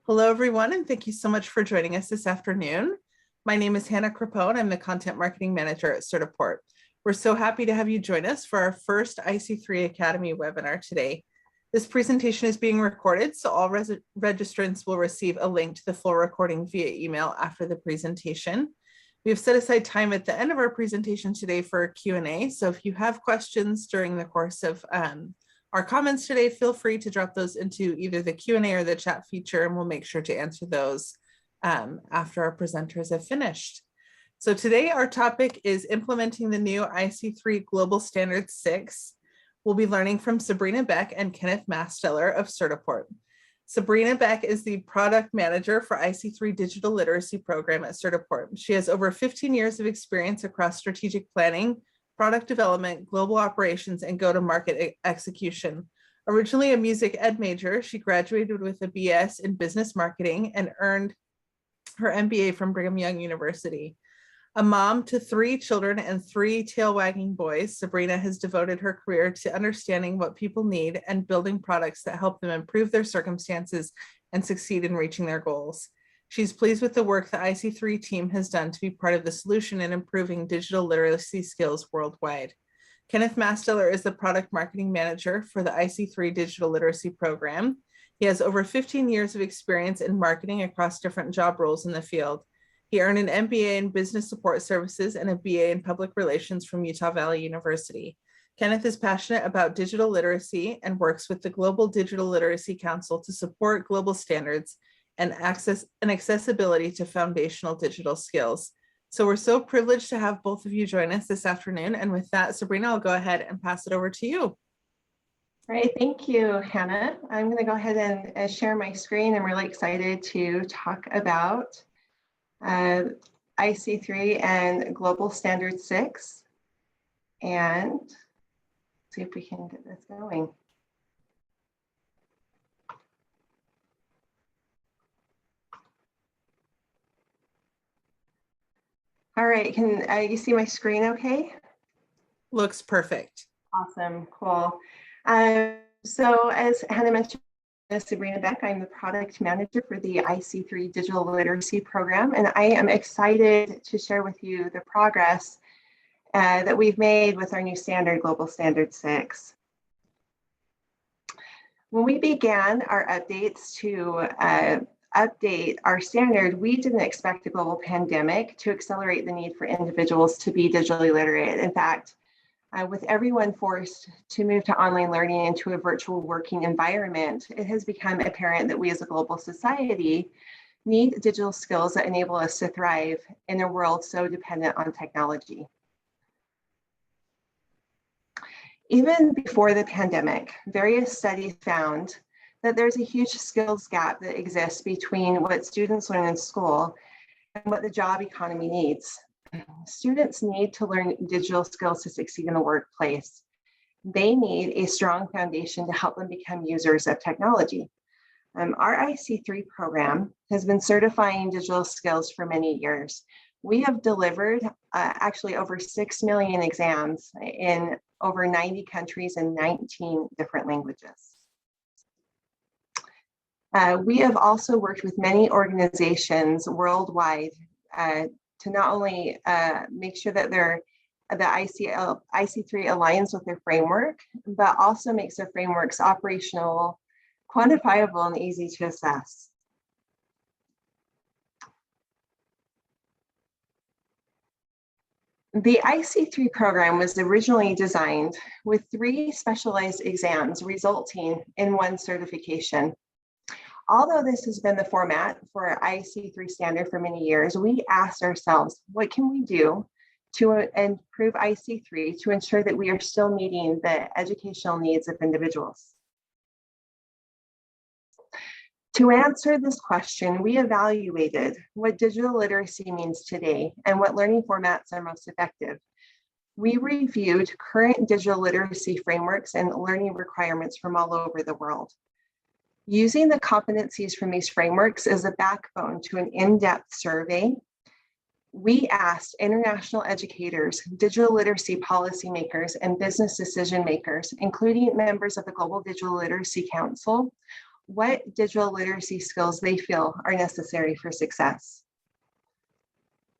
Hello, everyone, and thank you so much for joining us this afternoon. My name is Hannah Crapone. I'm the Content Marketing Manager at Certiport. We're so happy to have you join us for our first IC3 Academy webinar today. This presentation is being recorded, so all registrants will receive a link to the full recording via email after the presentation. We have set aside time at the end of our presentation today for a Q&A, so if you have questions during the course of our comments today, feel free to drop those into either the Q&A or the chat feature, and we'll make sure to answer those after our presenters have finished. So today our topic is implementing the new IC3 Global Standard 6. We'll be learning from Sabrina Beck and Kenneth Masteller of Certiport. Sabrina Beck is the product manager for IC3 Digital Literacy Program at Certiport. She has over 15 years of experience across strategic planning, product development, global operations, and go-to-market execution. Originally a music ed major, she graduated with a BS in business marketing and earned her MBA from Brigham Young University. A mom to 3 children and 3 tail-wagging boys, Sabrina has devoted her career to understanding what people need and building products that help them improve their circumstances and succeed in reaching their goals. She's pleased with the work the IC3 team has done to be part of the solution in improving digital literacy skills worldwide. Kenneth Masteller is the product marketing manager for the IC3 Digital Literacy Program. He has over 15 years of experience in marketing across different job roles in the field. He earned an MBA in Business Support Services and a BA in Public Relations from Utah Valley University. Kenneth is passionate about digital literacy and works with the Global Digital Literacy Council to support global standards and access and accessibility to foundational digital skills. So we're so privileged to have both of you join us this afternoon. And with that, Sabrina, I'll go ahead and pass it over to you. All right, thank you, Hannah. I'm going to go ahead and share my screen. I'm really excited to talk about IC3 and Global Standard 6, and see if we can get this going. All right, can you see my screen okay? Looks perfect. Awesome, cool. So as Hannah mentioned, Sabrina Beck, I'm the product manager for the IC3 Digital Literacy Program, and I am excited to share with you the progress that we've made with our new standard, Global Standard 6. When we began our updates to update our standard, we didn't expect the global pandemic to accelerate the need for individuals to be digitally literate. In fact, with everyone forced to move to online learning into a virtual working environment, it has become apparent that we as a global society need digital skills that enable us to thrive in a world so dependent on technology. Even before the pandemic, various studies found that there's a huge skills gap that exists between what students learn in school and what the job economy needs. Students need to learn digital skills to succeed in the workplace. They need a strong foundation to help them become users of technology. Our IC3 program has been certifying digital skills for many years. We have delivered actually over 6 million exams in over 90 countries and 19 different languages. We have also worked with many organizations worldwide to not only make sure that the IC3 aligns with their framework, but also makes their frameworks operational, quantifiable, and easy to assess. The IC3 program was originally designed with 3 specialized exams resulting in 1 certification. Although this has been the format for IC3 standard for many years, we asked ourselves, what can we do to improve IC3 to ensure that we are still meeting the educational needs of individuals? To answer this question, we evaluated what digital literacy means today and what learning formats are most effective. We reviewed current digital literacy frameworks and learning requirements from all over the world. Using the competencies from these frameworks as a backbone to an in-depth survey, we asked international educators, digital literacy policymakers, and business decision makers, including members of the Global Digital Literacy Council, what digital literacy skills they feel are necessary for success.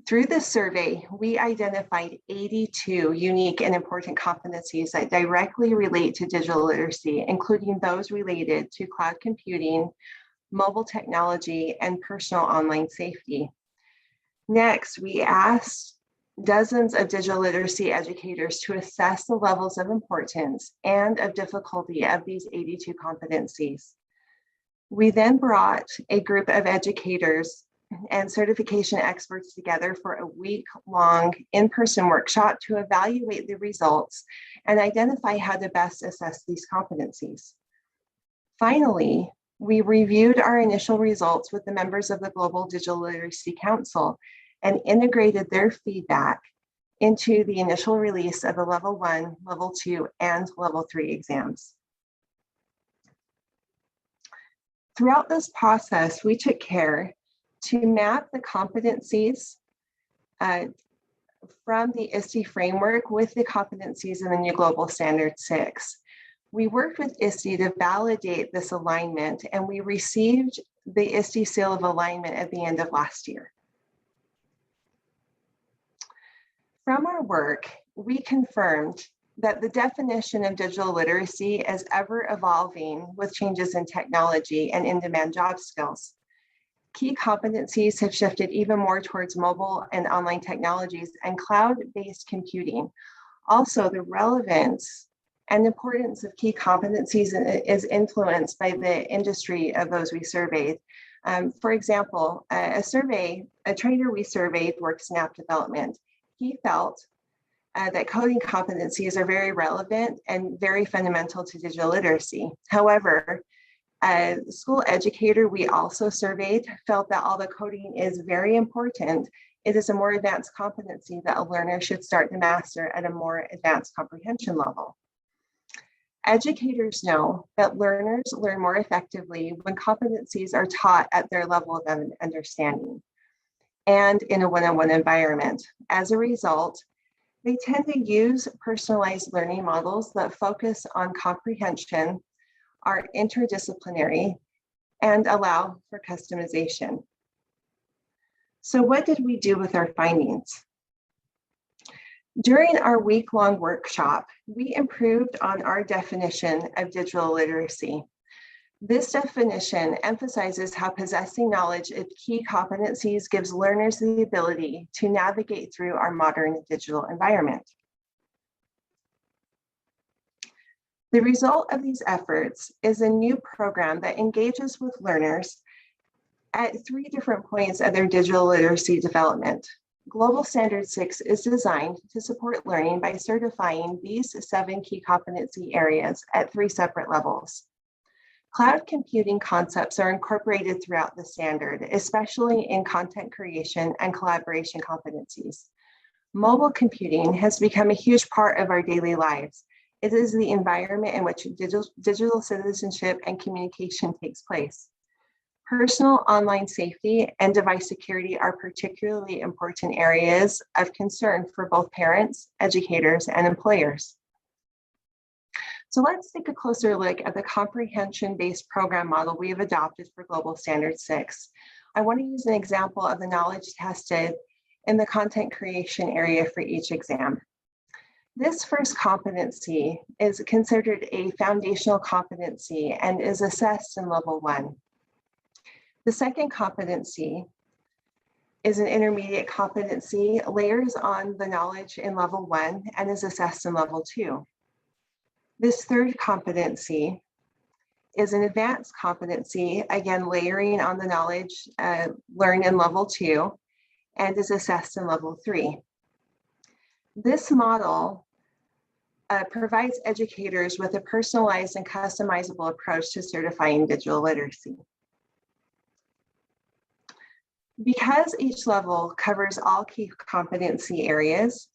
Through this survey, we identified 82 unique and important competencies that directly relate to digital literacy, including those related to cloud computing, mobile technology, and personal online safety. Next, we asked dozens of digital literacy educators to assess the levels of importance and of difficulty of these 82 competencies. We then brought a group of educators and certification experts together for a week-long in-person workshop to evaluate the results and identify how to best assess these competencies. Finally, we reviewed our initial results with the members of the Global Digital Literacy Council and integrated their feedback into the initial release of the Level 1, Level 2, and Level 3 exams. Throughout this process, we took care to map the competencies from the ISTE framework with the competencies in the new Global Standard 6. We worked with ISTE to validate this alignment, and we received the ISTE seal of alignment at the end of last year. From our work, we confirmed that the definition of digital literacy is ever evolving with changes in technology and in-demand job skills. Key competencies have shifted even more towards mobile and online technologies and cloud-based computing. Also, the relevance and importance of key competencies is influenced by the industry of those we surveyed. For example, a trainer we surveyed works in app development. He felt that coding competencies are very relevant and very fundamental to digital literacy. However, a school educator we also surveyed felt that although coding is very important, it is a more advanced competency that a learner should start to master at a more advanced comprehension level. Educators know that learners learn more effectively when competencies are taught at their level of understanding and in a one-on-one environment. As a result, they tend to use personalized learning models that focus on comprehension, are interdisciplinary, and allow for customization. So what did we do with our findings? During our week-long workshop, we improved on our definition of digital literacy. This definition emphasizes how possessing knowledge of key competencies gives learners the ability to navigate through our modern digital environment. The result of these efforts is a new program that engages with learners at 3 different points of their digital literacy development. Global Standard 6 is designed to support learning by certifying these 7 key competency areas at 3 separate levels. Cloud computing concepts are incorporated throughout the standard, especially in content creation and collaboration competencies. Mobile computing has become a huge part of our daily lives. It is the environment in which digital citizenship and communication takes place. Personal online safety and device security are particularly important areas of concern for both parents, educators, and employers. So let's take a closer look at the comprehension-based program model we have adopted for Global Standard 6. I want to use an example of the knowledge tested in the content creation area for each exam. This first competency is considered a foundational competency and is assessed in Level 1. The second competency is an intermediate competency, layers on the knowledge in Level 1 and is assessed in Level 2. This third competency is an advanced competency, again, layering on the knowledge learned in Level 2 and is assessed in Level 3. This model provides educators with a personalized and customizable approach to certifying digital literacy. Because each level covers all key competency areas,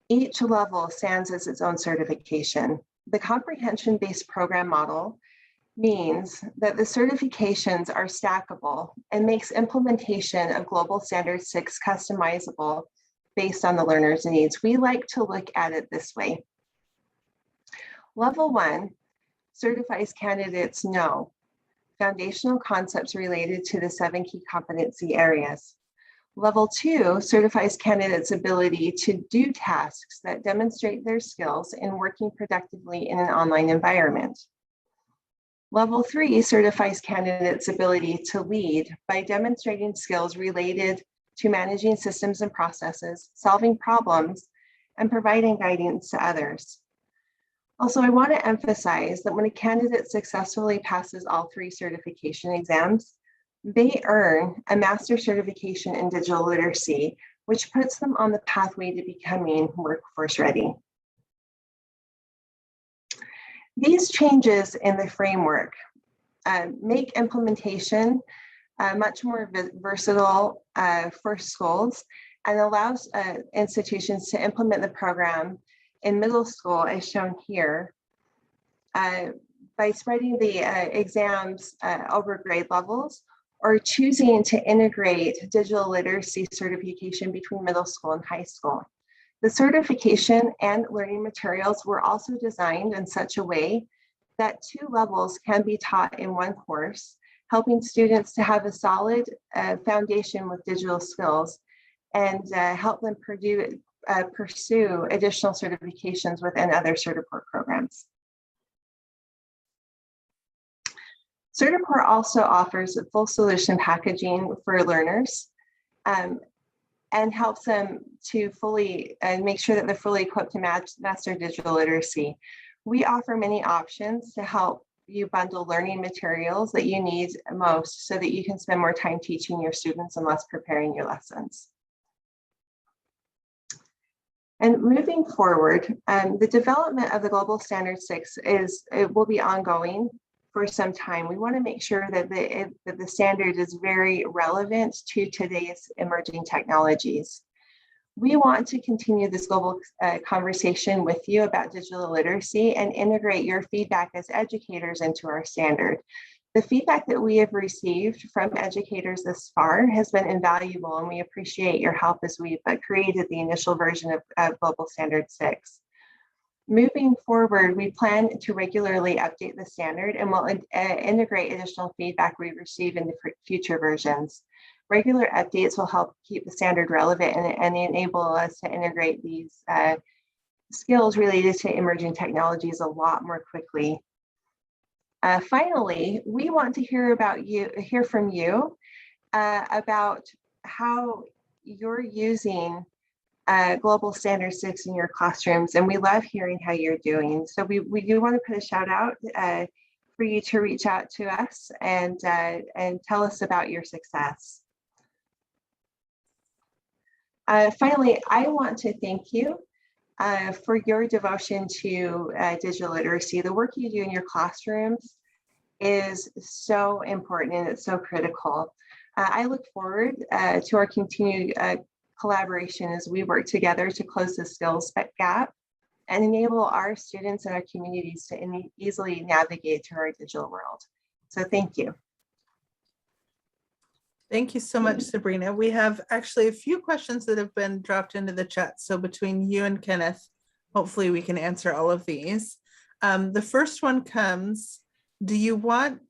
each level stands as its own certification. The comprehension-based program model means that the certifications are stackable and makes implementation of Global Standard 6 customizable based on the learner's needs. We like to look at it this way. Level 1 certifies candidates know foundational concepts related to the 7 key competency areas. Level 2 certifies candidates' ability to do tasks that demonstrate their skills in working productively in an online environment. Level 3 certifies candidates' ability to lead by demonstrating skills related to managing systems and processes, solving problems, and providing guidance to others. Also, I want to emphasize that when a candidate successfully passes all 3 certification exams, they earn a master's certification in digital literacy, which puts them on the pathway to becoming workforce ready. These changes in the framework make implementation much more versatile for schools and allows institutions to implement the program in middle school, as shown here, by spreading the exams over grade levels, or choosing to integrate digital literacy certification between middle school and high school. The certification and learning materials were also designed in such a way that 2 levels can be taught in one course, helping students to have a solid foundation with digital skills and help them pursue additional certifications within other Certiport programs. Certiport also offers a full solution packaging for learners and helps them to fully make sure that they're fully equipped to master digital literacy. We offer many options to help you bundle learning materials that you need most so that you can spend more time teaching your students and less preparing your lessons. And moving forward, the development of the Global Standard 6 will be ongoing for some time. We want to make sure that the standard is very relevant to today's emerging technologies. We want to continue this global conversation with you about digital literacy and integrate your feedback as educators into our standard. The feedback that we have received from educators this far has been invaluable, and we appreciate your help as we've created the initial version of Global Standard 6. Moving forward, we plan to regularly update the standard and will integrate additional feedback we receive into future versions. Regular updates will help keep the standard relevant and enable us to integrate these skills related to emerging technologies a lot more quickly. Finally, we want to hear from you about how you're using Global Standard 6 in your classrooms, and we love hearing how you're doing. So we do want to put a shout out for you to reach out to us and tell us about your success. Finally, I want to thank you for your devotion to digital literacy. The work you do in your classrooms is so important and it's so critical. I look forward to our continued collaboration as we work together to close the skills gap and enable our students and our communities to easily navigate through our digital world. So thank you. Thank you so much, Sabrina. We have actually a few questions that have been dropped into the chat. So between you and Kenneth, hopefully we can answer all of these. The first one comes, do you want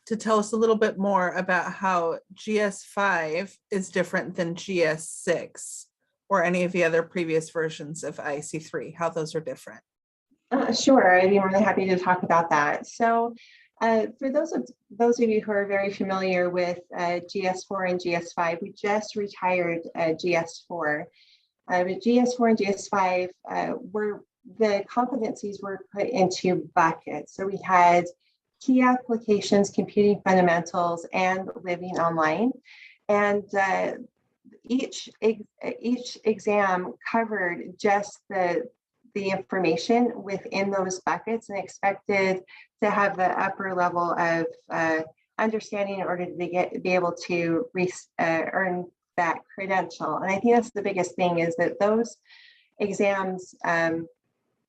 to tell us a little bit more about how GS5 is different than GS6 or any of the other previous versions of IC3, how those are different? Sure, I'd be more than happy to talk about that. So for those of you who are very familiar with GS4 and GS5, we just retired GS4. But GS4 and GS5 the competencies were put into buckets. So we had key applications, computing fundamentals, and living online. And each exam covered just the information within those buckets and expected to have the upper level of understanding in order to be able to earn that credential. And I think that's the biggest thing, is that those exams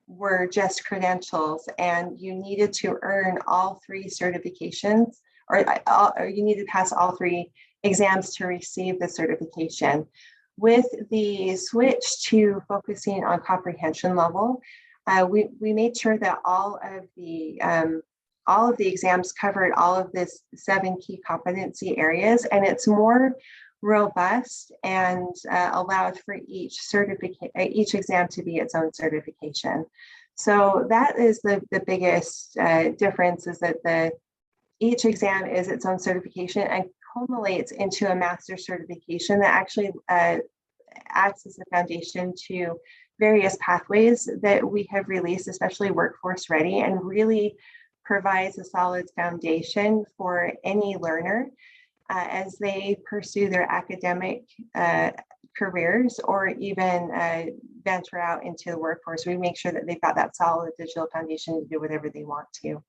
were just credentials, and you needed to earn all 3 certifications, or you needed to pass all 3 exams to receive the certification. With the switch to focusing on comprehension level, we made sure that all of the all of the exams covered all of this 7 key competency areas, and it's more robust and allowed for each exam to be its own certification. So that is the biggest difference, is that each exam is its own certification and culminates into a master certification that actually acts as the foundation to various pathways that we have released, especially workforce ready, and really provides a solid foundation for any learner as they pursue their academic careers or even venture out into the workforce. We make sure that they've got that solid digital foundation to do whatever they want to.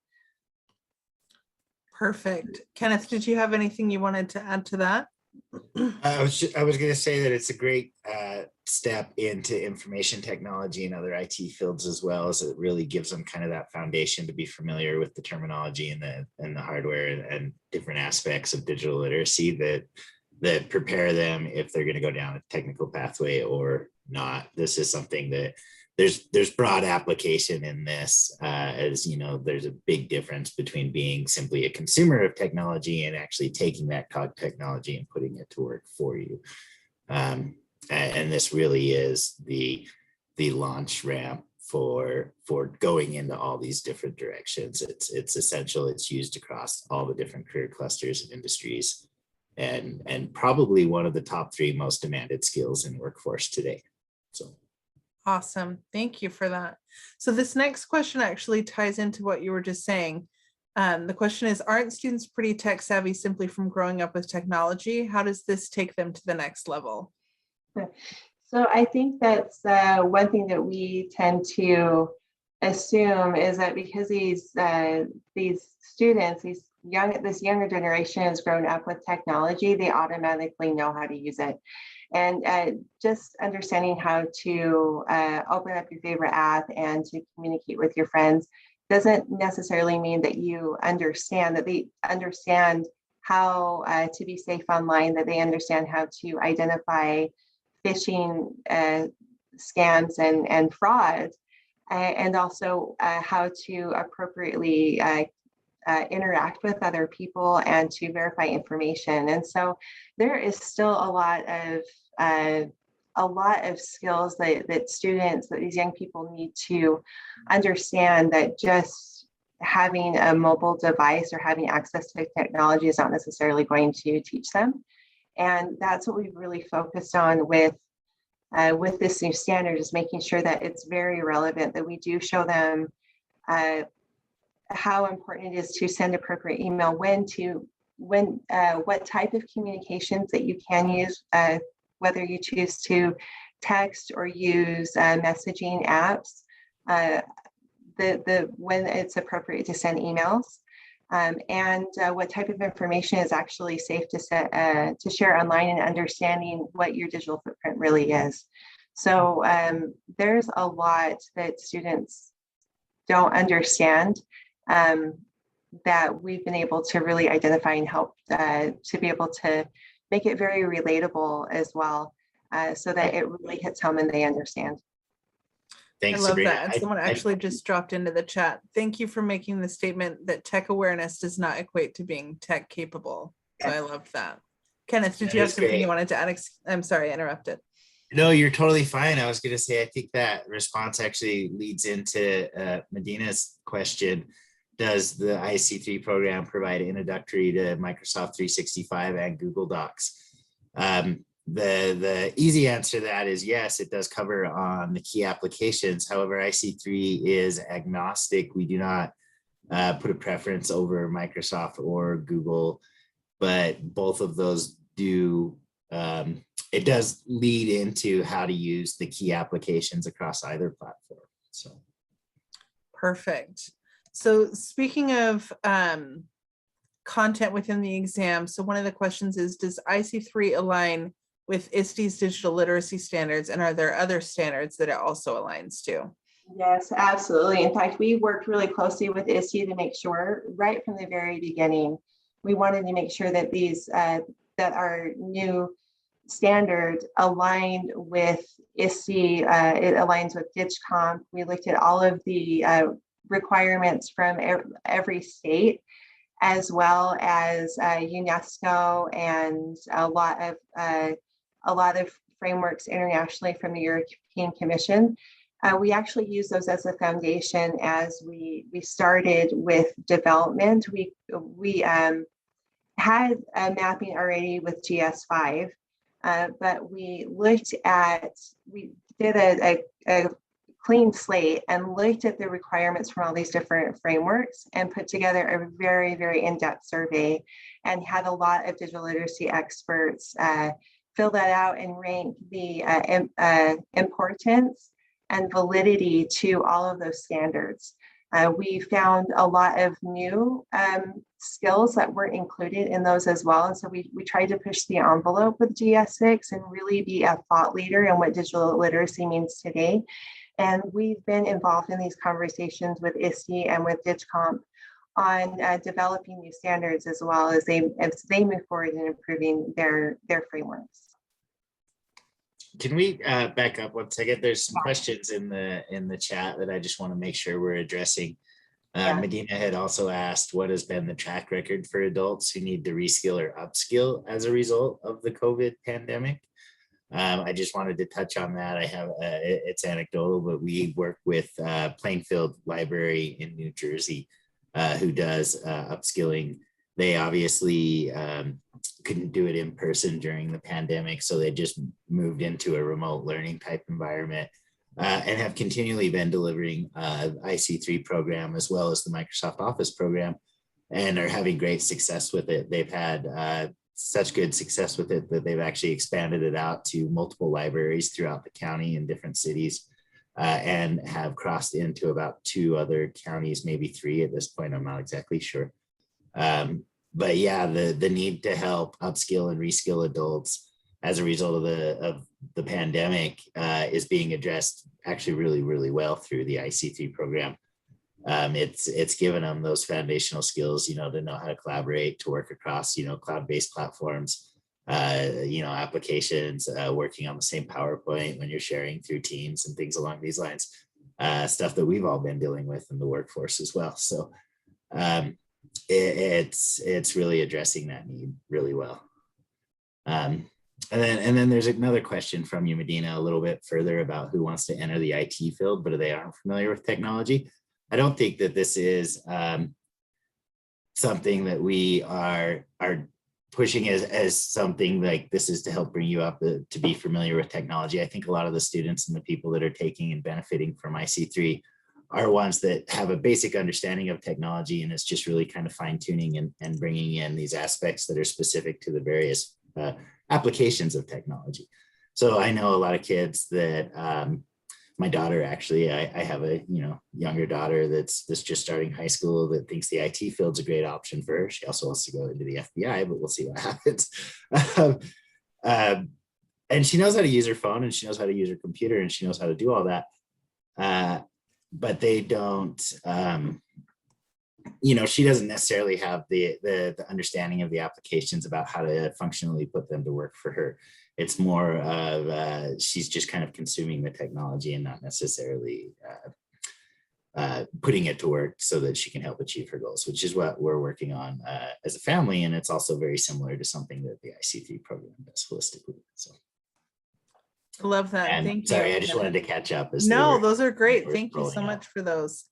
Perfect. Kenneth, did you have anything you wanted to add to that? I was going to say that it's a great step into information technology and other IT fields, as well as it really gives them kind of that foundation to be familiar with the terminology and the hardware and different aspects of digital literacy that prepare them if they're going to go down a technical pathway or not. This is something that there's broad application in this, as you know, there's a big difference between being simply a consumer of technology and actually taking that technology and putting it to work for you. And this really is the launch ramp for going into all these different directions. It's essential. It's used across all the different career clusters and industries, and probably one of the top 3 most demanded skills in workforce today. So. Awesome. Thank you for that. So this next question actually ties into what you were just saying. The question is, aren't students pretty tech savvy simply from growing up with technology? How does this take them to the next level? So I think that's one thing that we tend to assume, is that because these students, this younger generation has grown up with technology, they automatically know how to use it. And just understanding how to open up your favorite app and to communicate with your friends doesn't necessarily mean that you understand, that they understand how to be safe online, that they understand how to identify phishing scams and fraud, and also how to appropriately interact with other people and to verify information. And so there is still a lot of skills that students, that these young people need to understand, that just having a mobile device or having access to technology is not necessarily going to teach them. And that's what we've really focused on with this new standard, is making sure that it's very relevant, that we do show them how important it is to send appropriate email, what type of communications that you can use, whether you choose to text or use messaging apps, when it's appropriate to send emails, and what type of information is actually safe to share online, and understanding what your digital footprint really is. So there's a lot that students don't understand, that we've been able to really identify and help to be able to make it very relatable as well, so that it really hits home and they understand. Thanks, I love Sabrina. that. And someone actually just dropped into the chat. Thank you for making the statement that tech awareness does not equate to being tech capable. So I love that. Kenneth, did you have something you wanted to add? I'm sorry, I interrupted. No, you're totally fine. I was going to say, I think that response actually leads into Medina's question. Does the IC3 program provide introductory to Microsoft 365 and Google Docs? The easy answer to that is yes, it does cover on the key applications. However, IC3 is agnostic. We do not put a preference over Microsoft or Google, but both of those do. It does lead into how to use the key applications across either platform. So, perfect. So speaking of content within the exam, so one of the questions is, does IC3 align with ISTE's digital literacy standards, and are there other standards that it also aligns to? Yes, absolutely. In fact, we worked really closely with ISTE to make sure right from the very beginning, we wanted to make sure that that our new standard aligned with ISTE. It aligns with DigComp. We looked at all of the requirements from every state, as well as UNESCO and a lot of frameworks internationally from the European Commission. We actually use those as a foundation as we started with development. We had a mapping already with GS5, but we did a clean slate and looked at the requirements from all these different frameworks and put together a very, very in-depth survey, and had a lot of digital literacy experts fill that out and rank the importance and validity to all of those standards. We found a lot of new skills that weren't included in those as well. And so we tried to push the envelope with GS6 and really be a thought leader in what digital literacy means today. And we've been involved in these conversations with ISTE and with DigComp on developing new standards, as well as they move forward in improving their frameworks. Can we back up one second? There's some questions in the chat that I just want to make sure we're addressing. Medina had also asked, what has been the track record for adults who need to reskill or upskill as a result of the COVID pandemic? I just wanted to touch on that. I have it's anecdotal, but we work with Plainfield Library in New Jersey, who does upskilling. They obviously couldn't do it in person during the pandemic, so they just moved into a remote learning type environment, and have continually been delivering IC3 program as well as the Microsoft Office program, and are having great success with it. They've had such good success with it that they've actually expanded it out to multiple libraries throughout the county in different cities, and have crossed into about 2 other counties, maybe 3 at this point. I'm not exactly sure. But yeah, the need to help upskill and reskill adults as a result of the pandemic is being addressed actually really, really well through the IC3 program. It's given them those foundational skills, to know how to collaborate, to work across, cloud-based platforms, applications, working on the same PowerPoint when you're sharing through Teams and things along these lines, stuff that we've all been dealing with in the workforce as well. So it's really addressing that need really well. And then there's another question from you, Medina, a little bit further about who wants to enter the IT field, but they aren't familiar with technology. I don't think that this is something that we are pushing as something like this is to help bring you up to be familiar with technology. I think a lot of the students and the people that are taking and benefiting from IC3 are ones that have a basic understanding of technology, and it's just really kind of fine tuning and bringing in these aspects that are specific to the various applications of technology. So I know a lot of kids that my daughter, actually, I have a younger daughter that's just starting high school that thinks the IT field's a great option for her. She also wants to go into the FBI, but we'll see what happens. And she knows how to use her phone, and she knows how to use her computer, and she knows how to do all that. But they don't, she doesn't necessarily have the understanding of the applications about how to functionally put them to work for her. It's more of she's just kind of consuming the technology and not necessarily putting it to work so that she can help achieve her goals, which is what we're working on as a family. And it's also very similar to something that the IC3 program does holistically. So. I love that. And thank you. Sorry, I just wanted to catch up. No, those are great. Thank you so much for those.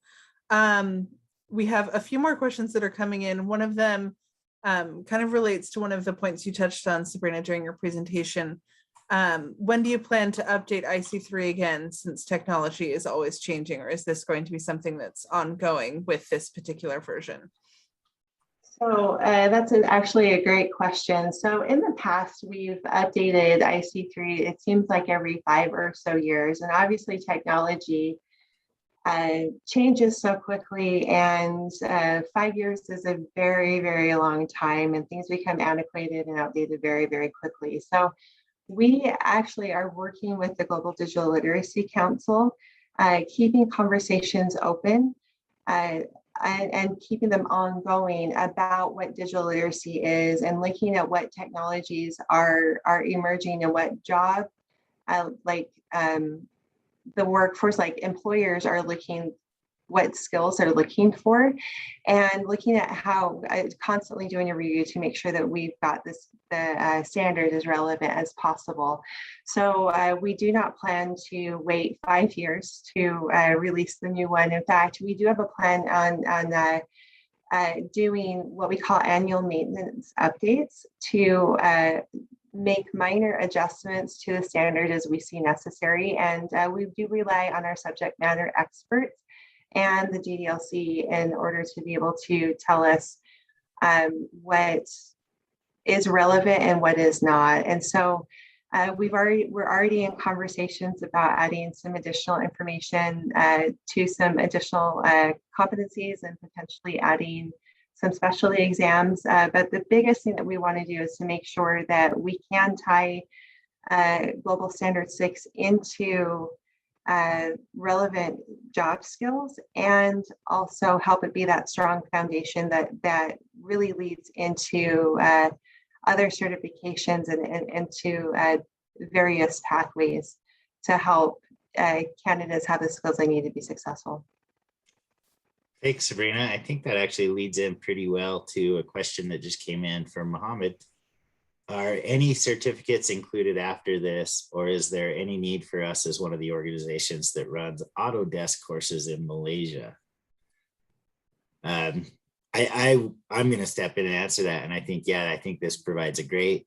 We have a few more questions that are coming in. One of them kind of relates to one of the points you touched on, Sabrina, during your presentation. When do you plan to update IC3 again, since technology is always changing, or is this going to be something that's ongoing with this particular version? So that's actually a great question. So in the past, we've updated IC3, it seems like every 5 or so years. And obviously technology changes so quickly, and 5 years is a very, very long time, and things become antiquated and outdated very, very quickly. So we actually are working with the Global Digital Literacy Council, keeping conversations open, and keeping them ongoing about what digital literacy is, and looking at what technologies are emerging and what job the workforce, like employers, are looking what skills they're looking for, and looking at how constantly doing a review to make sure that we've got the standard as relevant as possible. So we do not plan to wait 5 years to release the new one. In fact, we do have a plan on doing what we call annual maintenance updates to make minor adjustments to the standard as we see necessary. And we do rely on our subject matter experts and the GDLC in order to be able to tell us what is relevant and what is not. And so we're already in conversations about adding some additional information to some additional competencies and potentially adding some specialty exams. But the biggest thing that we want to do is to make sure that we can tie Global Standard 6 into relevant job skills, and also help it be that strong foundation that really leads into other certifications and into various pathways to help candidates have the skills they need to be successful. Thanks, Sabrina. I think that actually leads in pretty well to a question that just came in from Mohammed. Are any certificates included after this, or is there any need for us as one of the organizations that runs Autodesk courses in Malaysia? I'm going to step in and answer that. And I think, yeah, I think this provides a great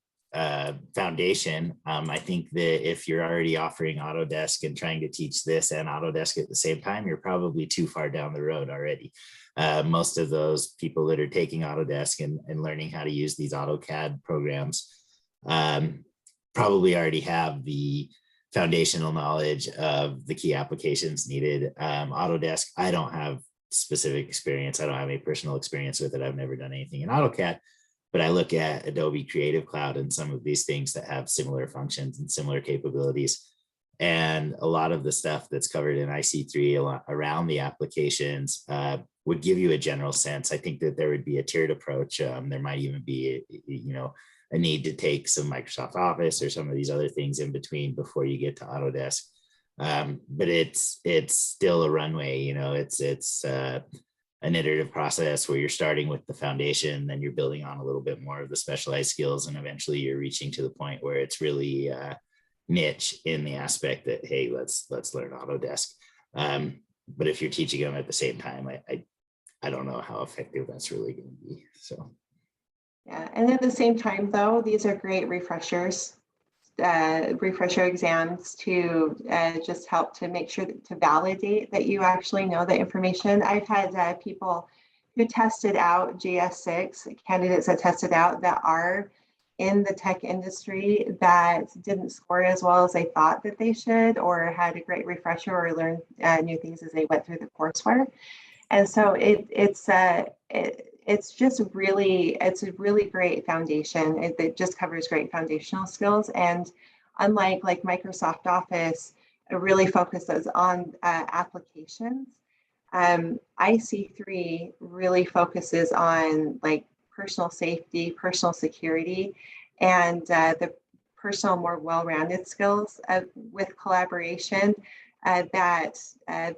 foundation. I think that if you're already offering Autodesk and trying to teach this and Autodesk at the same time, you're probably too far down the road already. Most of those people that are taking Autodesk and learning how to use these AutoCAD programs probably already have the foundational knowledge of the key applications needed. Autodesk, I don't have specific experience. I don't have any personal experience with it. I've never done anything in AutoCAD, but I look at Adobe Creative Cloud and some of these things that have similar functions and similar capabilities. And a lot of the stuff that's covered in IC3 around the applications would give you a general sense. I think that there would be a tiered approach. There might even be, a need to take some Microsoft Office or some of these other things in between before you get to Autodesk. But it's still a runway. It's an iterative process where you're starting with the foundation, then you're building on a little bit more of the specialized skills, and eventually you're reaching to the point where it's really niche in the aspect that, hey, let's learn Autodesk. But if you're teaching them at the same time, I don't know how effective that's really going to be. So yeah, and at the same time, though, these are great refresher exams to just help to make sure to validate that you actually know the information. I've had people who tested out GS6, candidates that tested out that are in the tech industry that didn't score as well as they thought that they should, or had a great refresher or learned new things as they went through the courseware. And so it's a really great foundation. It just covers great foundational skills. And unlike like Microsoft Office, it really focuses on applications. IC3 really focuses on like personal safety, personal security, and the personal, more well-rounded skills with collaboration that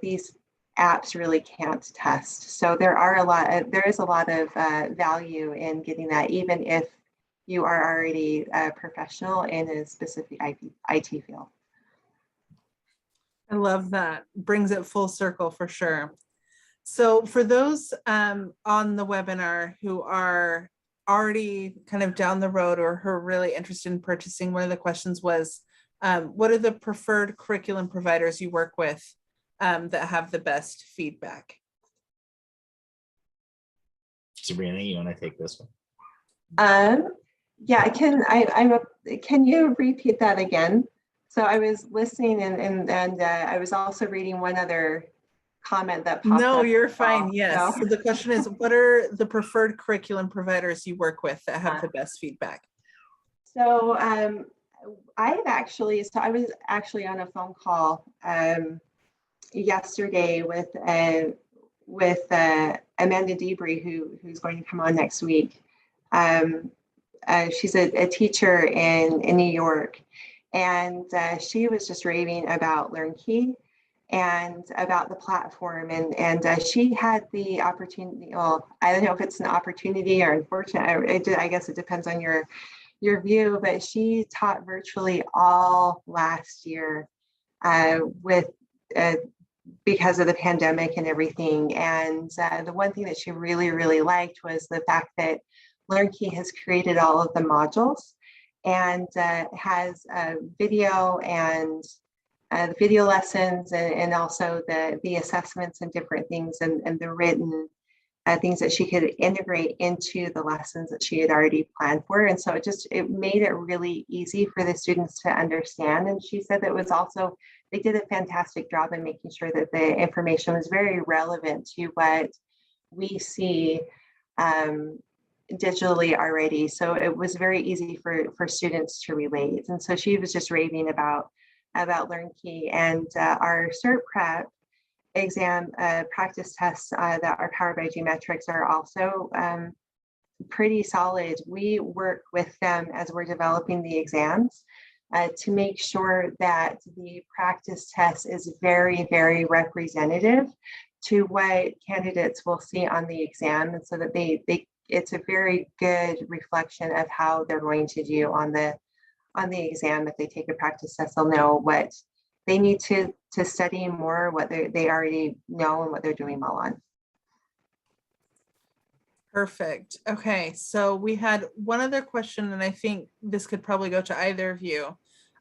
these apps really can't test. So there is a lot of value in getting that, even if you are already a professional in a specific IT field. I love that. Brings it full circle for sure. So for those on the webinar who are already kind of down the road or who are really interested in purchasing, one of the questions was, what are the preferred curriculum providers you work with that have the best feedback? Sabrina, you want to take this one? Yeah, can you repeat that again? So I was listening and I was also reading one other comment that popped up. No, you're fine. Yes. So the question is, what are the preferred curriculum providers you work with that have the best feedback? So I was actually on a phone call yesterday with Amanda Debris, who's going to come on next week. She's a teacher in New York, and she was just raving about LearnKey and about the platform. And she had the opportunity, well, I don't know if it's an opportunity or unfortunate, I guess it depends on your view, but she taught virtually all last year with because of the pandemic and everything. And the one thing that she really, really liked was the fact that LearnKey has created all of the modules and has video and video lessons and also the assessments and different things and the written things that she could integrate into the lessons that she had already planned for. And so it made it really easy for the students to understand. And she said that was also, they did a fantastic job in making sure that the information was very relevant to what we see digitally already. So it was very easy for students to relate. And so she was just raving about LearnKey. And our Cert Prep exam practice tests that are powered by Gmetrics are also pretty solid. We work with them as we're developing the exams to make sure that the practice test is very, very representative to what candidates will see on the exam, and so that it's a very good reflection of how they're going to do on the exam. If they take a practice test, they'll know what they need to study more, what they already know and what they're doing well on. Perfect. Okay, so we had one other question, and I think this could probably go to either of you.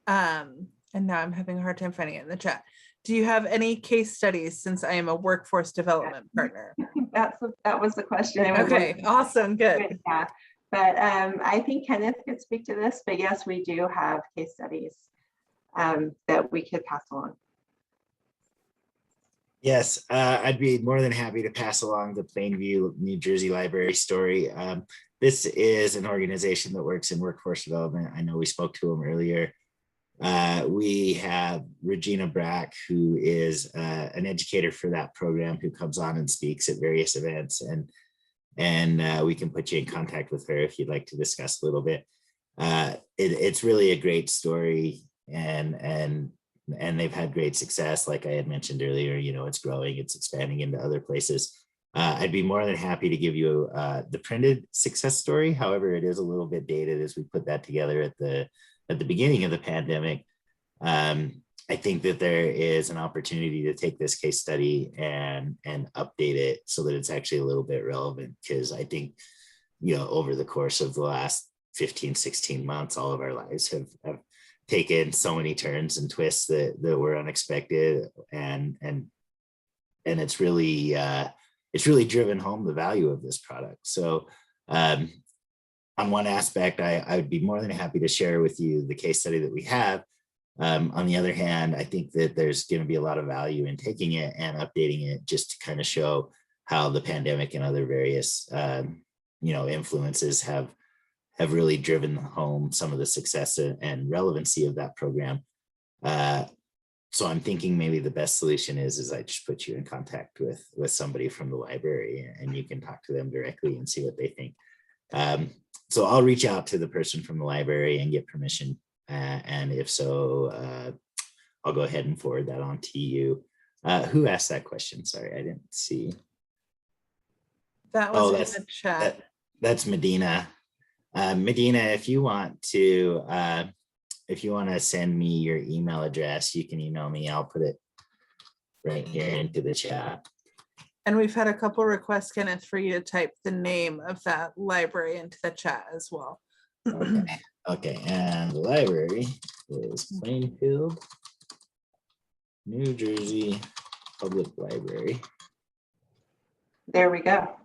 And now I'm having a hard time finding it in the chat. Do you have any case studies, since I am a workforce development partner? That was the question. Okay, awesome, good. Yeah. But I think Kenneth could speak to this, but yes, we do have case studies that we could pass along. Yes, I'd be more than happy to pass along the Plainview, New Jersey library story. This is an organization that works in workforce development. I know we spoke to them earlier. We have Regina Brack, who is an educator for that program, who comes on and speaks at various events, and we can put you in contact with her if you'd like to discuss a little bit. It's really a great story, and they've had great success. Like I had mentioned earlier, it's growing, it's expanding into other places. I'd be more than happy to give you the printed success story. However, it is a little bit dated as we put that together at the beginning of the pandemic. I think that there is an opportunity to take this case study and update it so that it's actually a little bit relevant, because I think, over the course of the last 15, 16 months, all of our lives have taken so many turns and twists that were unexpected, and it's really driven home the value of this product. So on one aspect, I would be more than happy to share with you the case study that we have. On the other hand, I think that there's going to be a lot of value in taking it and updating it, just to kind of show how the pandemic and other various influences have really driven home some of the success and relevancy of that program. So I'm thinking maybe the best solution is I just put you in contact with somebody from the library, and you can talk to them directly and see what they think. So I'll reach out to the person from the library and get permission. And if so, I'll go ahead and forward that on to you. Who asked that question? Sorry, I didn't see. That was in the chat. That's Medina. Medina, if you want to send me your email address, you can email me. I'll put it right here into the chat. And we've had a couple requests, Kenneth, for you to type the name of that library into the chat as well. Okay, and the library is Plainfield, New Jersey Public Library. There we go.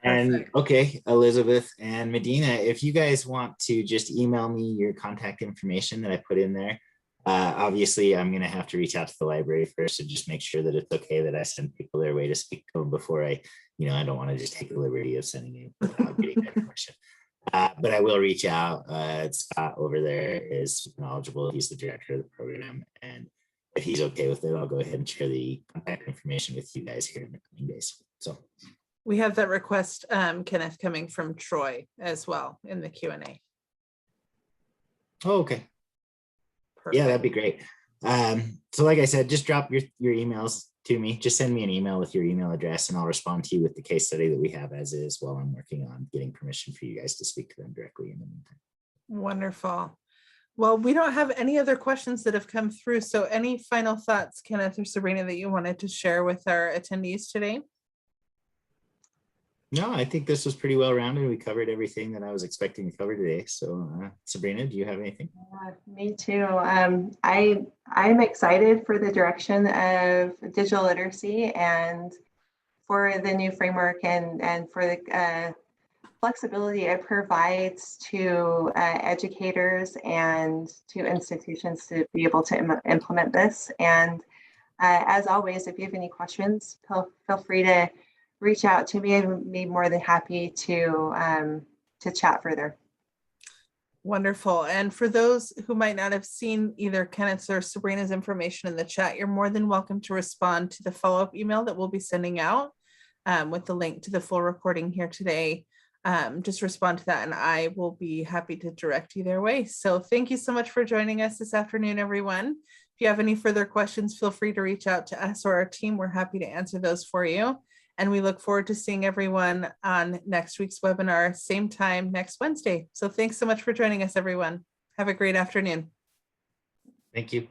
And Perfect. okay, Elizabeth and Medina, if you guys want to just email me your contact information that I put in there, obviously I'm going to have to reach out to the library first and just make sure that it's okay that I send people their way to speak to them before I don't want to just take the liberty of sending you without getting that information. But I will reach out. Scott over there is knowledgeable. He's the director of the program, and if he's okay with it, I'll go ahead and share the contact information with you guys here in the coming days. So. We have that request, Kenneth, coming from Troy as well in the Q&A. Oh, okay. Perfect. Yeah, that'd be great. So like I said, just drop your emails to me. Just send me an email with your email address and I'll respond to you with the case study that we have as is while I'm working on getting permission for you guys to speak to them directly in the meantime. Wonderful. Well, we don't have any other questions that have come through. So any final thoughts, Kenneth or Sabrina, that you wanted to share with our attendees today? No, I think this was pretty well rounded. We covered everything that I was expecting to cover today. So Sabrina, do you have anything? Me too. I'm excited for the direction of digital literacy and for the new framework and for the flexibility it provides to educators and to institutions to be able to implement this. And as always, if you have any questions, feel free to reach out to me. I'd be more than happy to chat further. Wonderful. And for those who might not have seen either Kenneth's or Sabrina's information in the chat, you're more than welcome to respond to the follow-up email that we'll be sending out with the link to the full recording here today. Just respond to that and I will be happy to direct you their way. So thank you so much for joining us this afternoon, everyone. If you have any further questions, feel free to reach out to us or our team. We're happy to answer those for you. And we look forward to seeing everyone on next week's webinar, same time next Wednesday. So thanks so much for joining us, everyone. Have a great afternoon. Thank you.